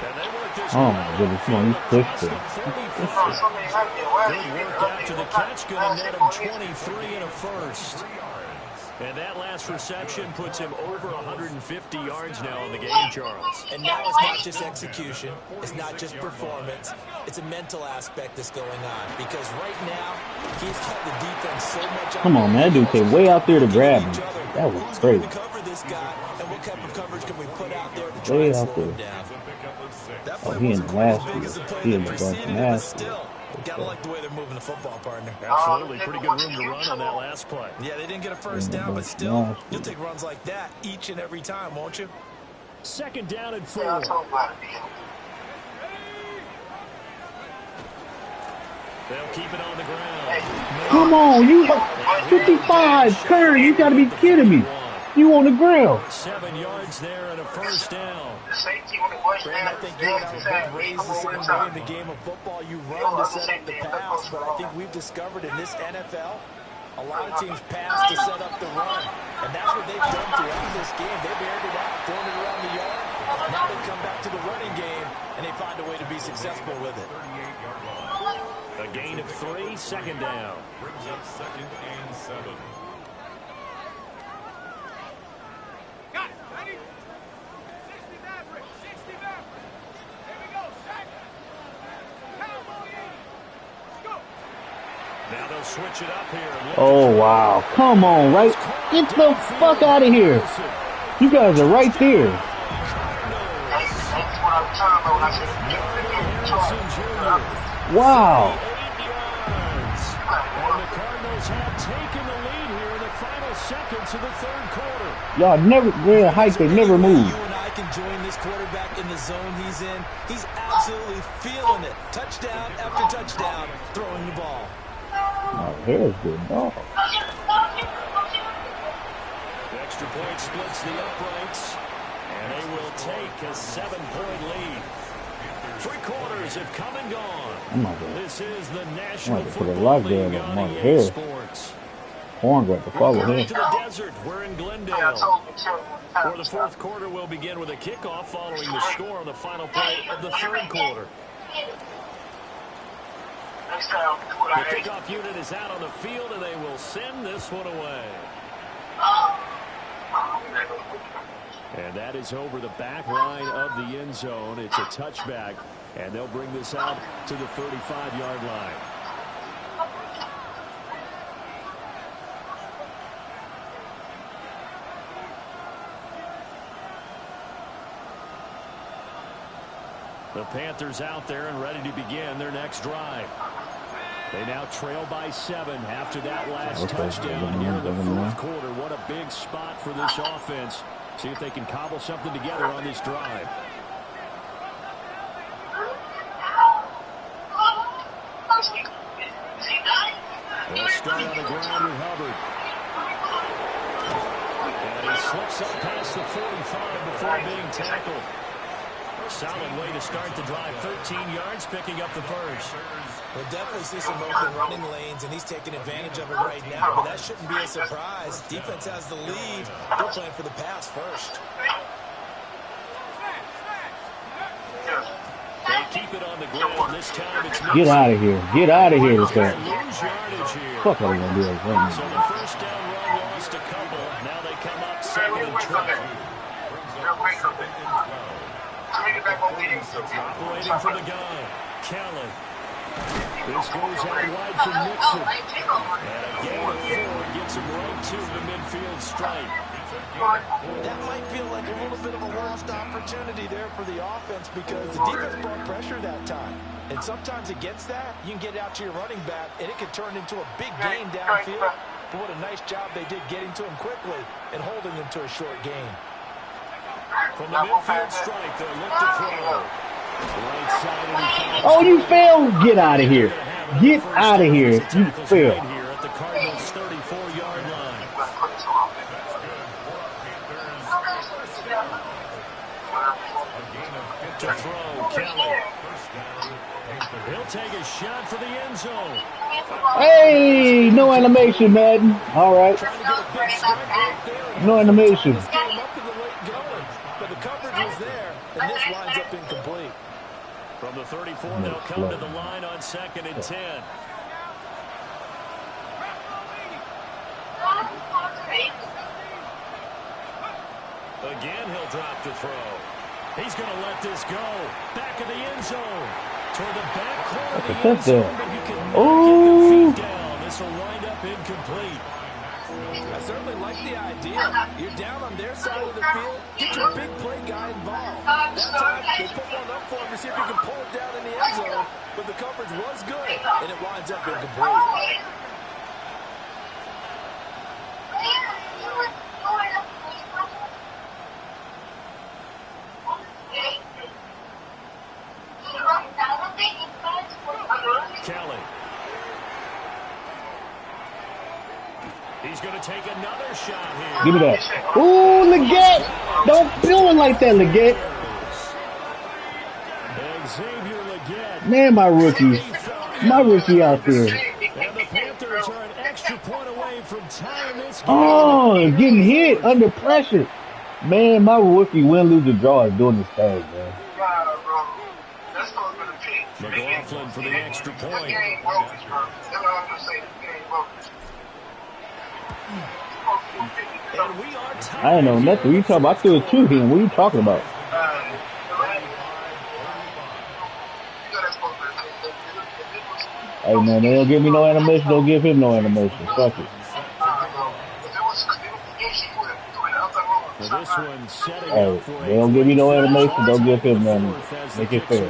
And they work this oh my goodness, come on, you pushed it. Good work after the catch, going to net him 23 and a first. And that last reception puts him over 150 yards now in the game, Charles. And now it's not just execution. It's not just performance. It's a mental aspect that's going on. Because right now, he's kept the defense so much. Come on, man. That dude came way out there to grab him. That was crazy. Cover this guy, and what type of coverage can we put out there to try Way and out slow him there. down? Oh, he in the last field. He in the bunch last field. Gotta like the way they're moving the football, partner. Absolutely. Pretty good room to run on that last play. Yeah, they didn't get a first down, but still, you'll take runs like that each and every time, won't you? 2nd down and 4. They'll keep it on the ground. Come on, you 55, Kern, you gotta be kidding me. You on the ground. 7 yards there and a first down. Brandon, I think you and I have both raised the same way in the game of football. You run to set up the pass, but I think we've discovered in this NFL, a lot of teams pass to set up the run. And that's what they've done throughout this game. They've aired it out, thrown it around the yard. Now they come back to the running game, and they find a way to be successful with it. A gain of 3, 2nd down. Brings up 2nd and 7. Got it. Ready? 60 Maverick. 60 Maverick. Here we go. Set. Cowboy 80. Let's go. Now they'll switch it up here. Oh, wow. Come on, right? Get the fuck out of here. You guys are right there. Wow. And the Cardinals have taken the lead here in the final seconds of the 3rd quarter. Y'all never, they're hike, they never move. You and I can join this quarterback in the zone he's in. He's absolutely feeling it. Touchdown after touchdown, throwing the ball. Oh, here's good dog. The extra point splits the uprights, and they will take a 7-point lead. 3 quarters have come and gone. This is the National Football League on EA Sports. Horn got to follow him. To the Desert. We're in Glendale. For the fourth quarter, we'll begin with a kickoff following the score on the final play of the third quarter. The kickoff unit is out on the field, and they will send this one away. And that is over the back line of the end zone. It's a touchback, and they'll bring this out to the 35-yard line. The Panthers out there and ready to begin their next drive. They now trail by 7 after that last touchdown here in the fourth quarter. What a big spot for this offense. See if they can cobble something together on this drive. They'll start on the ground with Hubbard. And he slips up past the 45 before being tackled. Solid way to start the drive. 13 yards, picking up the first. We'll definitely see some open running lanes, and he's taking advantage of it right now, but that shouldn't be a surprise. Defense has the lead. They're playing for the pass first. They keep it on the ground. This time it's Get out of here. Get out of here with that. lose yardage here. Fuck, I was going to do that. So the first down run lost a couple. Now they come up 2nd and 12. Operating from the gun, Kelly. This goes out wide for Nixon. And a gain of 4 gets him right to the midfield stripe. That might feel like a little bit of a lost opportunity there for the offense because the defense brought pressure that time. And sometimes against that, you can get out to your running back, and it can turn into a big gain downfield. But what a nice job they did getting to him quickly and holding him to a short gain. From the midfield strike, they look to throw. Right side, and Oh, you failed? Get out of here. Get out of here. You failed. Right here at the Cardinals' 34-yard line. To throw, Kelly. He'll take a shot for the end zone. Hey, no animation, Madden. All right. No animation. Came up in the late going, but the coverage was there, and this winds up incomplete. From the 34, they'll come to the line on 2nd and 10. Again, he'll drop the throw. He's going to let this go. Back of the end zone. Toward the back corner of the end zone, but he can get the feet down. This will wind up incomplete. I certainly like the idea. You're down on their side of the field. Get your big play guy involved. That time, they put one up for him to see if he can pull it down in the end zone. But the coverage was good, and it winds up incomplete. Kelly. He's going to take another shot here. Give me that. Ooh, Leggett. Don't do it like that, Leggett. Xavier Leggett. Man, my rookie out there. And the Panthers are an extra point away from tying this game. Oh, getting hit under pressure. Man, my rookie win, lose, or draw is doing this thing, man. McLaughlin for the extra point. And we are tied. I ain't know nothing. What you talking about? I threw it to him. What are you talking about? Hey, man, they don't give me no animation. Don't give him no animation. Fuck it. Well, this one setting Hey, up for they don't give me no animation. Don't give him none. Make it fair.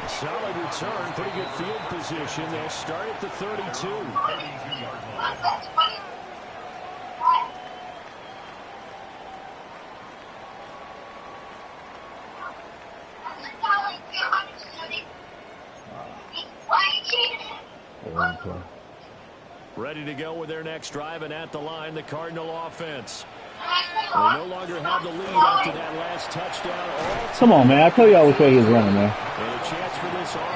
Solid return, pretty good field position. They'll start at the 32. Okay. Ready to go with their next drive, and at the line, the Cardinal offense. They no longer have the lead after that last touchdown. Come on, man. I told you I was saying he was running, man.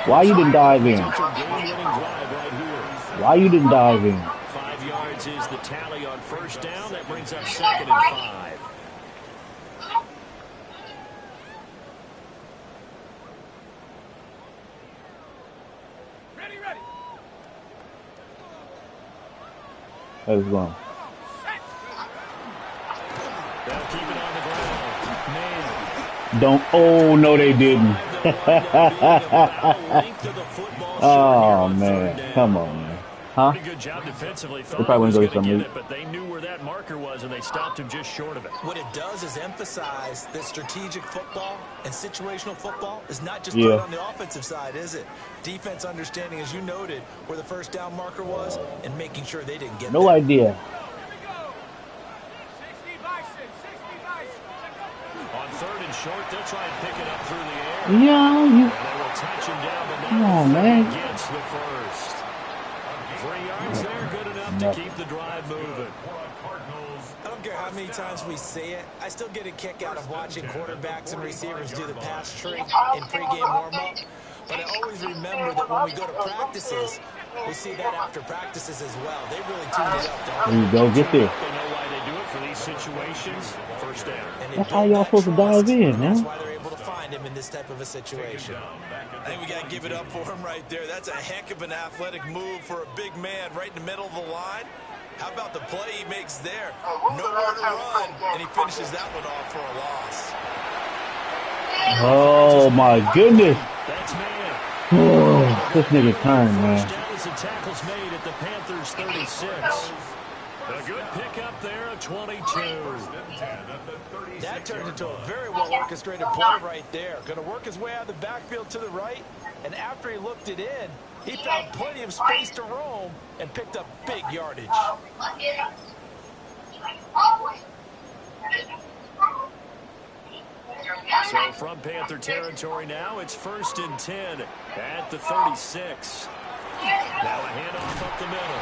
Why you didn't dive in? Why you didn't dive in? 5 yards is the tally on first down. That brings up 2nd and 5. Ready. Let's go. They'll keep it on the ground. Man. Don't. Oh, no, they didn't. Oh, man. Come on, man. Huh? Pretty good job defensively. They probably Thought he was wouldn't go going to to get it, but they knew where that marker was, and they stopped him just short of it. What it does is emphasize that strategic football and situational football is not just Yeah. put on the offensive side, is it? Defense understanding, as you noted, where the first down marker was and making sure they didn't get No there. idea. 60 Bison. On 3rd and short, they'll try and pick it up through the air. Yeah, you. And they will touch him down, but Come on, man. gets the first. 3 yards there, good enough to keep the drive moving. I don't care how many times we say it, I still get a kick out of watching quarterbacks and receivers do the pass trick in pregame warm-up. But I always remember that when we go to practices, we see that after practices as well. They really tune it up. There you go. Get there. They know why they do it for these situations. First down. And That's how y'all supposed to dive in, That's man. why they're able to find him in this type of a situation. I think we got to give it up for him right there. That's a heck of an athletic move for a big man right in the middle of the line. How about the play he makes there? Nowhere to run, and he finishes that one off for a loss. Oh, my goodness. That's man. Oh, this nigga turned, man. First down as the tackle's made at the Panthers 36. A good pickup there at 22. That turned into a very well-orchestrated play right there. Going to work his way out of the backfield to the right, and after he looked it in, he found plenty of space to roam and picked up big yardage. So from Panther territory now, it's 1st and 10 at the 36. Now a handoff up the middle.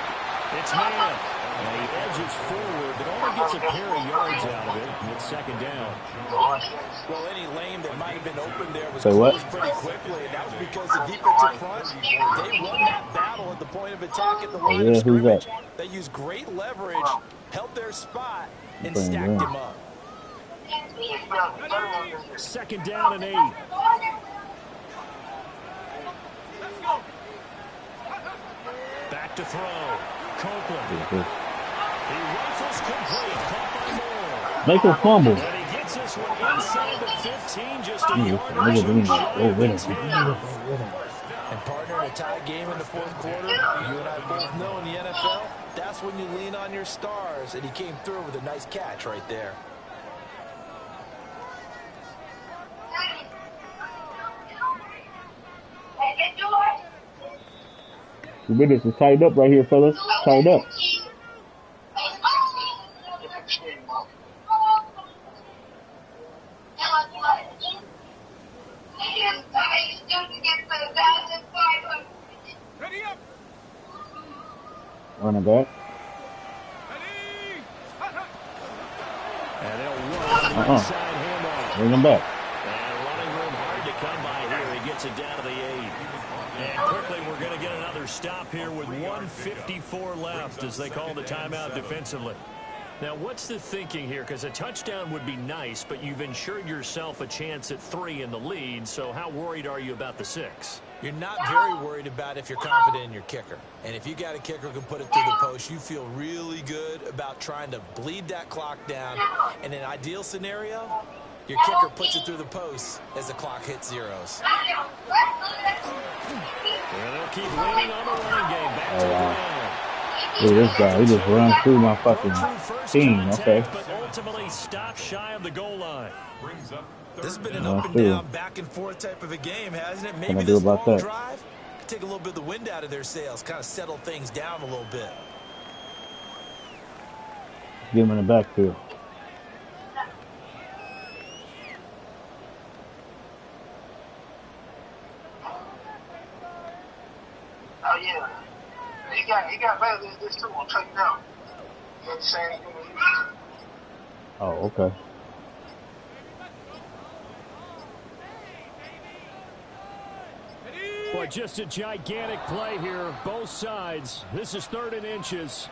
It's man. And he edges forward, but only gets a pair of yards out of it. And it's 2nd down. Well, any lane that might have been open there was Say what? closed pretty quickly, and that was because the defensive front, they won that battle at the point of attack at the line Yeah, of who's scrimmage. that? They used great leverage, held their spot, and Playing stacked well. him up. 2nd down and 8. Back to throw. Copeland. He rifles complete. Caught by Moore. Make him fumble. And he gets this one inside the 15, just a Nigga, yard or nigga, two nigga, shy oh, of wait the a 10. minute. And partner, in a tie game in the fourth quarter, you and I both know in the NFL, that's when you lean on your stars, and he came through with a nice catch right there. The business is tied up right here, fellas. Tied up. Ready up. Running back. Ready. And they'll run the inside handoff. Bring him back. And running room hard to come by here. He gets it down to the 8. And quickly, we're going to get another stop here with 1:54 left as they call the timeout defensively. Now, what's the thinking here? Because a touchdown would be nice, but you've ensured yourself a chance at 3 in the lead, so how worried are you about the 6? You're not very worried about if you're confident in your kicker. And if you got a kicker who can put it through the post, you feel really good about trying to bleed that clock down. In an ideal scenario, your kicker puts it through the post as the clock hits zeros. And they'll keep leaning on the running game. Back to the ground. Look at this guy. He just runs through my fucking team. Okay. But ultimately stop shy of the goal line. This has been an Yeah, up and true. down, back and forth type of a game, hasn't it? What Maybe can I do this about long that? drive could take a little bit of the wind out of their sails, kind of settle things down a little bit. Get him in the backfield. Oh yeah, he got better than this too. I'll tell you now. You know what I'm saying? Oh, okay. Boy, just a gigantic play here, both sides. This is 3rd and inches.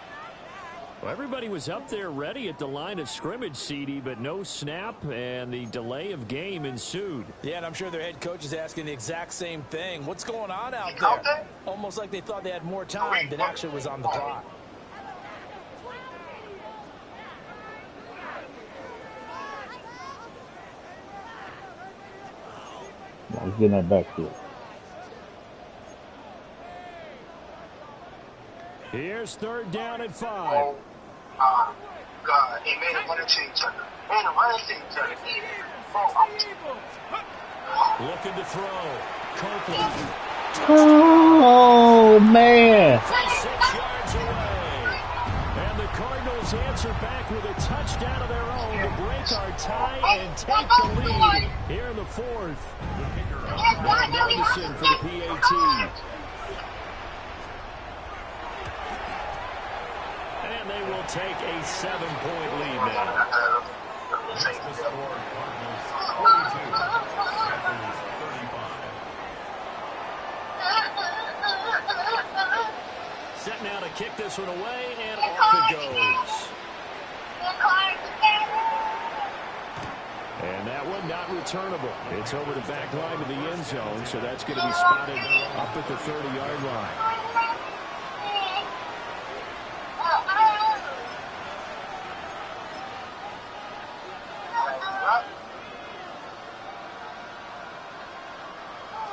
Well, everybody was up there ready at the line of scrimmage, CD, but no snap, and the delay of game ensued. Yeah, and I'm sure their head coach is asking the exact same thing. What's going on out there? Almost like they thought they had more time than actually was on the clock. Let's get that backfield. Here's 3rd down and 5. Oh, God. He made him run into each other. Looking to throw. Copeland. Oh, man. From 6 yards away. And the Cardinals answer back with a touchdown of their own to break our tie and take the lead here in the 4th. Now Madison for the PAT. And they will take a 7-point lead now. Set now to kick this one away, and off it goes. And that one not returnable. It's over the back line of the end zone, so that's going to be spotted up at the 30-yard line.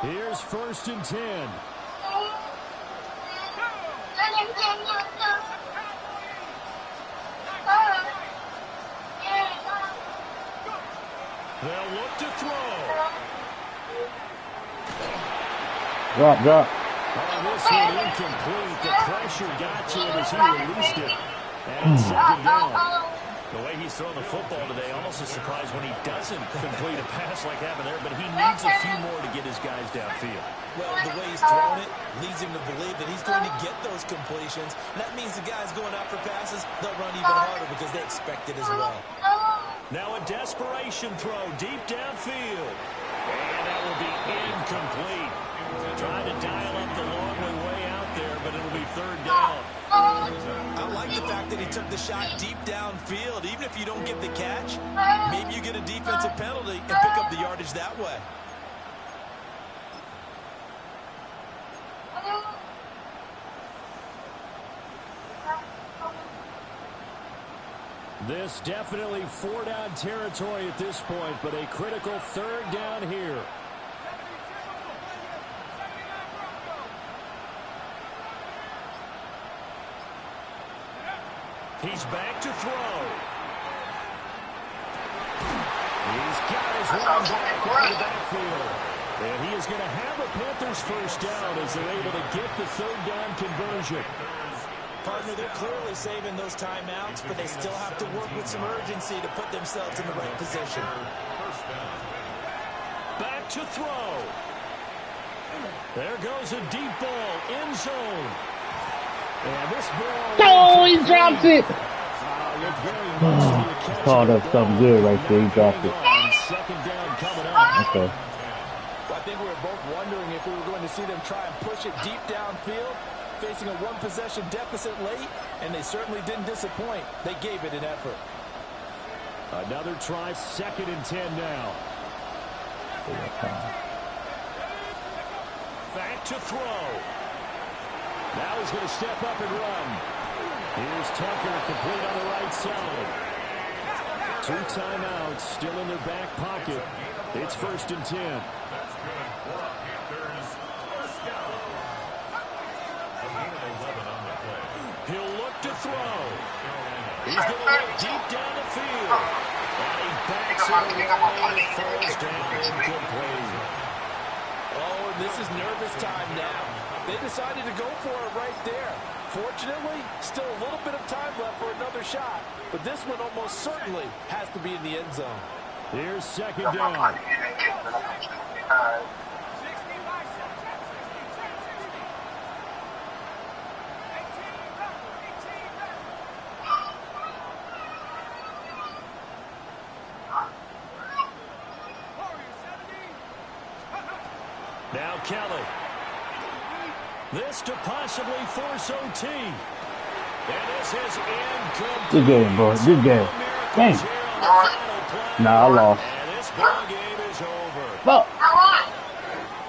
Here's 1st and 10. They'll look to throw. Drop. Oh, this one incomplete. The pressure got to him as he released it. And it's 2nd down. The way he's throwing the football today, almost a surprise when he doesn't complete a pass like happened there, but he needs a few more to get his guys downfield. Well, the way he's throwing it leads him to believe that he's going to get those completions. And that means the guys going out for passes, they'll run even harder because they expect it as well. Now a desperation throw deep downfield. And that will be incomplete. Trying to dial up the long way out there, but it'll be 3rd down. I like the fact that he took the shot deep downfield. Even if you don't get the catch, maybe you get a defensive penalty and pick up the yardage that way. This definitely 4-down territory at this point, but a critical 3rd down here. He's back to throw. He's got his running back out of the backfield. And he is going to have a Panthers 1st down as they're able to get the 3rd down conversion. Partner, they're clearly saving those timeouts, but they still have to work with some urgency to put themselves in the right position. Back to throw. There goes a deep ball, end zone. And this ball... Oh, he dropped it! Called up something good right there. He dropped it. 2nd down coming up. Okay. I think we were both wondering if we were going to see them try and push it deep downfield, facing a 1-possession deficit late, and they certainly didn't disappoint. They gave it an effort. Another try, 2nd and 10 now. Back to throw. Now he's going to step up and run. Here's Tucker, complete on the right side. 2 timeouts still in their back pocket. It's 1st and 10. That's good for a Panthers 1st down. A gain of 11 on the play. He'll look to throw. He's going to look deep down the field. And he backs it away. Falls down incomplete. Oh, and this is nervous time now. They decided to go for it right there. Fortunately, still a little bit of time left for another shot. But this one almost certainly has to be in the end zone. Here's 2nd down. Now Kelly. This to possibly force OT. And this is incomplete. Good game, bro. Good game. Dang. Nah, I lost. And this ball game is over. Fuck.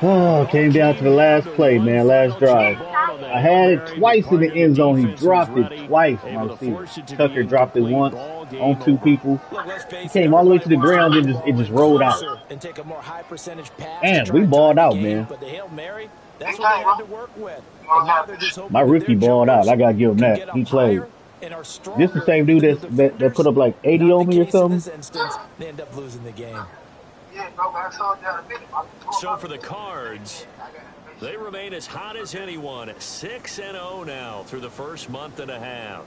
Oh, came down to the last play, man. Last drive. I had it twice in the end zone. He dropped it twice, my receiver. Tucker dropped it once on two people. Look, let's He face came all the way to the ground and it just rolled out. and take a more high percentage pass. Damn, we balled out, man. But the Hail Mary, that's what they had to work with. And now they're just hoping My rookie balled out. I gotta give him that. He played. This the same dude that put up like 80 on me or something. In this instance, they end up losing the game. So for the Cards, they remain as hot as anyone, 6-0 now through the first month and a half.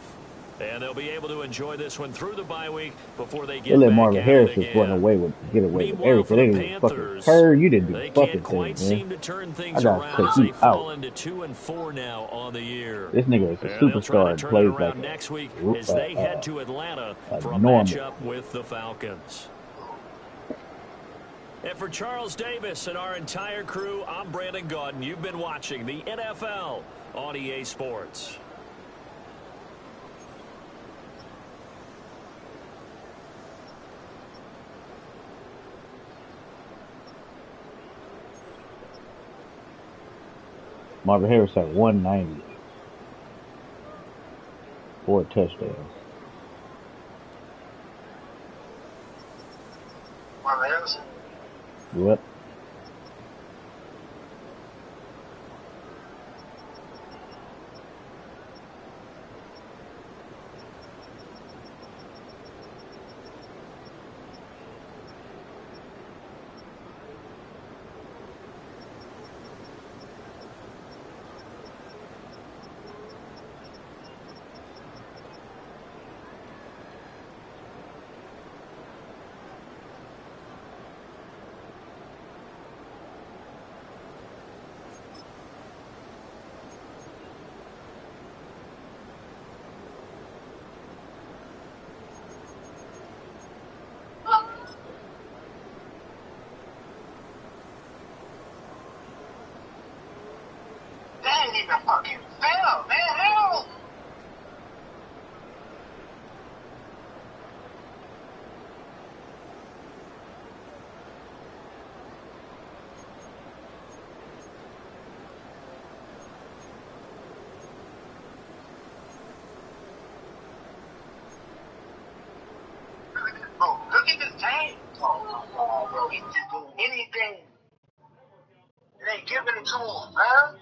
And they'll be able to enjoy this one through the bye week before they get They let back Marvin at Harris it just again. get away with Meanwhile, for everything. the They didn't fucking Panthers, her. You didn't they do can't fucking quite thing, seem man. to turn I things gotta around take as they you fall out. into 2-4 now on the year. This nigga is a And they'll try superstar to and turn it plays around like next week as they head to Atlanta for a normal. matchup with the Falcons. And for Charles Davis and our entire crew, I'm Brandon Gaudin. You've been watching the NFL on EA Sports. Marvin Harris had 190. 4 touchdowns. Marvin Harrison. Yep. They ain't even fucking fail, man. Hell. Bro, look at this game. Oh, bro, he just do anything. It ain't giving it to him, man.